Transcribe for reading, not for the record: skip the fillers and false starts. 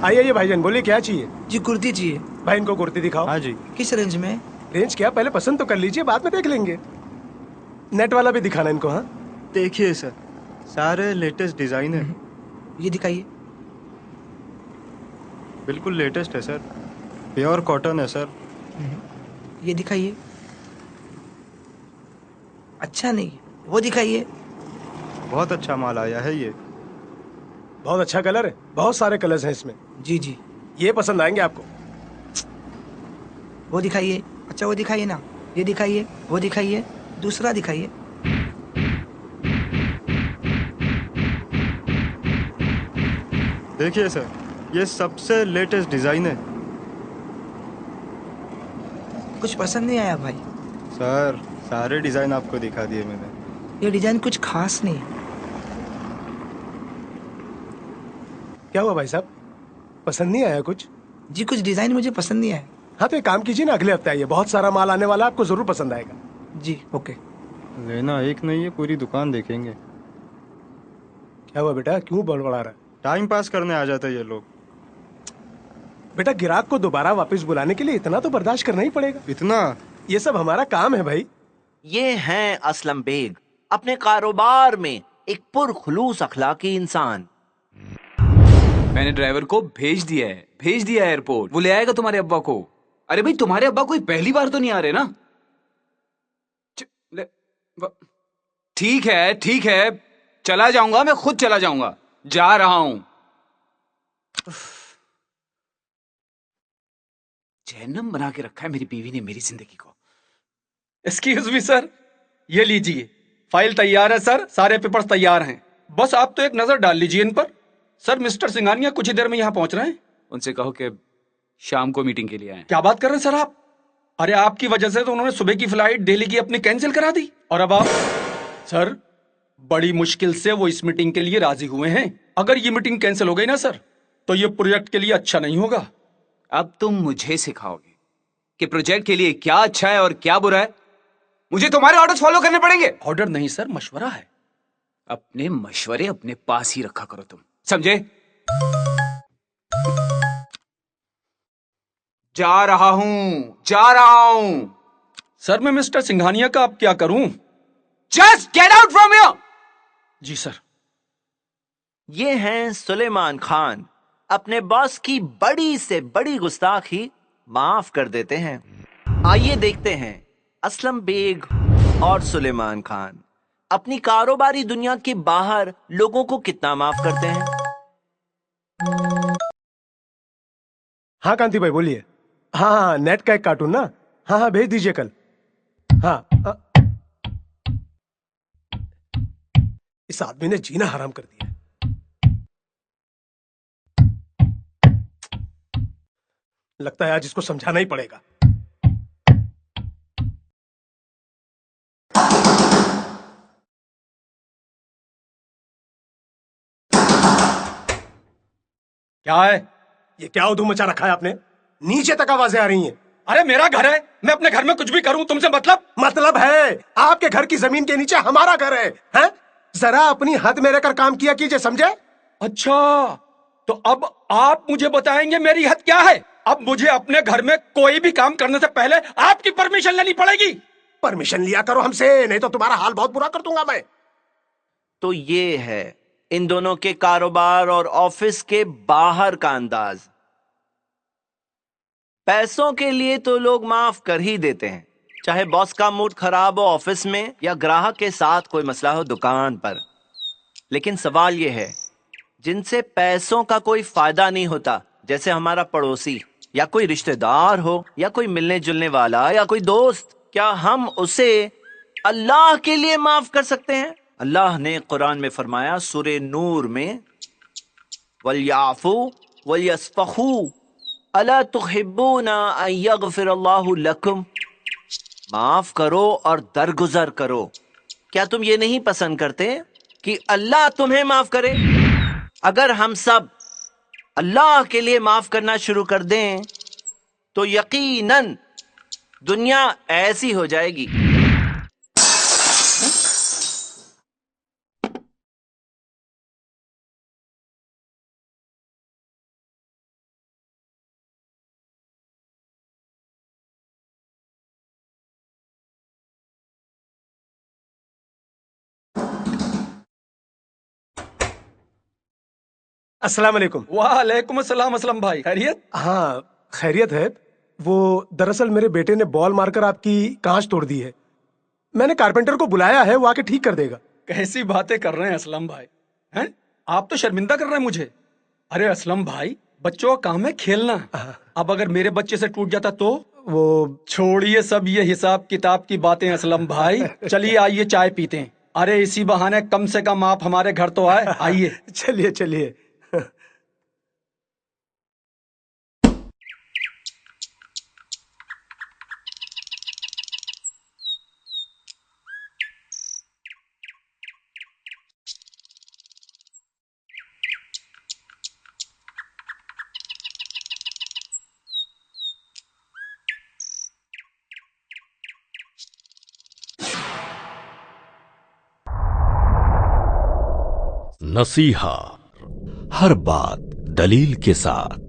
आइए आइए भाईजान, बोलिए क्या चाहिए? जी कुर्ती चाहिए। भाई इनको कुर्ती दिखाओ। हाँ जी। किस रेंज में? रेंज क्या, पहले पसंद तो कर लीजिए, बाद में देख लेंगे। नेट वाला भी दिखाना इनको। हाँ देखिए सर, सारे लेटेस्ट डिजाइन है, ये दिखाइए। बिल्कुल लेटेस्ट है सर, प्योर कॉटन है सर। ये दिखाइए। अच्छा नहीं, वो दिखाइए। बहुत अच्छा माल आया है ये। बहुत अच्छा कलर है, बहुत सारे कलर्स हैं इसमें। जी जी। ये पसंद आएंगे आपको। वो दिखाइए। अच्छा वो दिखाइए ना। ये दिखाइए, वो दिखाइए, दूसरा दिखाइए। देखिए सर, ये सबसे लेटेस्ट डिजाइन है। कुछ पसंद नहीं आया भाई। सर सारे डिजाइन आपको दिखा दिए मैंने। ये डिजाइन कुछ खास नहीं है। क्या हुआ भाई साहब, पसंद नहीं आया कुछ? जी कुछ डिजाइन मुझे पसंद नहीं आया। हाँ तो एक काम कीजिए ना, अगले हफ्ते आइए, बहुत सारा माल आने वाला है, आपको जरूर पसंद आएगा। जी ओके। लेना एक नहीं है, पूरी दुकान देखेंगे। क्या हुआ बेटा, क्यों बड़बड़ा रहा है? टाइम पास करने आ जाते ये लोग। बेटा ग्राहक को दोबारा वापस बुलाने के लिए इतना तो बर्दाश्त करना ही पड़ेगा। इतना? ये सब हमारा काम है भाई। ये हैं असलम बेग, अपने कारोबार में एक पुरखुलूस अखलाकी इंसान। मैंने ड्राइवर को भेज दिया है, भेज दिया है एयरपोर्ट। वो ले आएगा तुम्हारे अब्बा को। अरे भाई तुम्हारे अब्बा कोई पहली बार तो नहीं आ रहे ना? ठीक है, चला जाऊंगा, मैं खुद चला जाऊंगा, जा रहा हूं। जहन्नम बना के रखा है मेरी बीवी ने मेरी जिंदगी को। एक्सक्यूज मी सर, ये लीजिए, फाइल तैयार है सर, सारे पेपर्स तैयार हैं, बस आप तो एक नजर डाल लीजिए इन पर। सर मिस्टर सिंघानिया कुछ ही देर में यहाँ पहुंच रहे हैं। उनसे कहो कि शाम को मीटिंग के लिए आए। क्या बात कर रहे हैं सर आप? अरे आपकी वजह से तो उन्होंने सुबह की फ्लाइट दिल्ली की अपनी कैंसिल करा दी, और अब आप? सर बड़ी मुश्किल से वो इस मीटिंग के लिए राजी हुए हैं। अगर ये मीटिंग कैंसिल हो गई ना सर, तो ये प्रोजेक्ट के लिए अच्छा नहीं होगा। अब तुम मुझे सिखाओगे कि प्रोजेक्ट के लिए क्या अच्छा है और क्या बुरा है? मुझे तुम्हारे ऑर्डर्स फॉलो करने पड़ेंगे। ऑर्डर नहीं सर, मशवरा है। अपने मशवरे अपने पास ही रखा करो तुम, समझे? जा रहा हूं। सर मैं मिस्टर सिंघानिया का अब क्या करूं? Just get out from here. जी सर। ये हैं सुलेमान खान, अपने बॉस की बड़ी से बड़ी गुस्ताखी माफ कर देते हैं। आइए देखते हैं असलम बेग और सुलेमान खान अपनी कारोबारी दुनिया के बाहर लोगों को कितना माफ करते हैं। हाँ कांति भाई बोलिए। हाँ हाँ, नेट का एक कार्टून ना, हाँ हाँ भेज दीजिए कल। हाँ हाँ। इस आदमी ने जीना हराम कर दिया। लगता है आज इसको समझाना ही पड़ेगा। क्या है? ये क्या उधूम मचा रखा है आपने? नीचे तक आवाजें आ रही हैं। अरे मेरा घर है, मैं अपने घर में कुछ भी करूं, तुमसे मतलब है, आपके घर की जमीन के नीचे हमारा घर है, हैं? जरा अपनी हद में रहकर काम किया कीजिए, समझे? अच्छा, तो अब आप मुझे बताएंगे मेरी हद क्या है? अब मुझे अपने घर में कोई भी काम करने से पहले आपकी परमिशन लेनी पड़ेगी। परमिशन लिया करो हमसे, नहीं तो तुम्हारा हाल बहुत बुरा कर दूंगा मैं। तो ये है इन दोनों के कारोबार और ऑफिस के बाहर का अंदाज। पैसों के लिए तो लोग माफ कर ही देते हैं, चाहे बॉस का मूड खराब हो ऑफिस में या ग्राहक के साथ कोई मसला हो दुकान पर। लेकिन सवाल यह है, जिनसे पैसों का कोई फायदा नहीं होता, जैसे हमारा पड़ोसी या कोई रिश्तेदार हो या कोई मिलने जुलने वाला या कोई दोस्त, क्या हम उसे अल्लाह के लिए माफ कर सकते हैं? अल्लाह ने कुरान में फरमाया सूरे नूर में, वलयाफू वलयस्फहू अला तुहिब्बूना अन यगफिरल्लाहु लकुम। माफ करो और दरगुजर करो। क्या तुम ये नहीं पसंद करते कि अल्लाह तुम्हें माफ करे? अगर हम सब अल्लाह के लिए माफ करना शुरू कर दें तो यकीनन दुनिया ऐसी हो जाएगी। अस्सलाम वालेकुम। वालेकुम अस्सलाम असलम भाई, खैरियत? हाँ खैरियत है। वो दरअसल मेरे बेटे ने बॉल मारकर आपकी कांच तोड़ दी है। मैंने कारपेंटर को बुलाया है, वो आके ठीक कर देगा। कैसी बातें कर रहे हैं असलम भाई, हैं? आप तो शर्मिंदा कर रहे हैं मुझे। अरे असलम भाई, बच्चों का काम है खेलना। अब अगर मेरे बच्चे से टूट जाता तो? वो छोड़िए सब ये हिसाब किताब की बातें असलम भाई, चलिए आइए चाय पीते हैं। अरे इसी बहाने कम से कम आप हमारे घर तो आए, आइए। चलिए चलिए। नसीहा, हर बात दलील के साथ।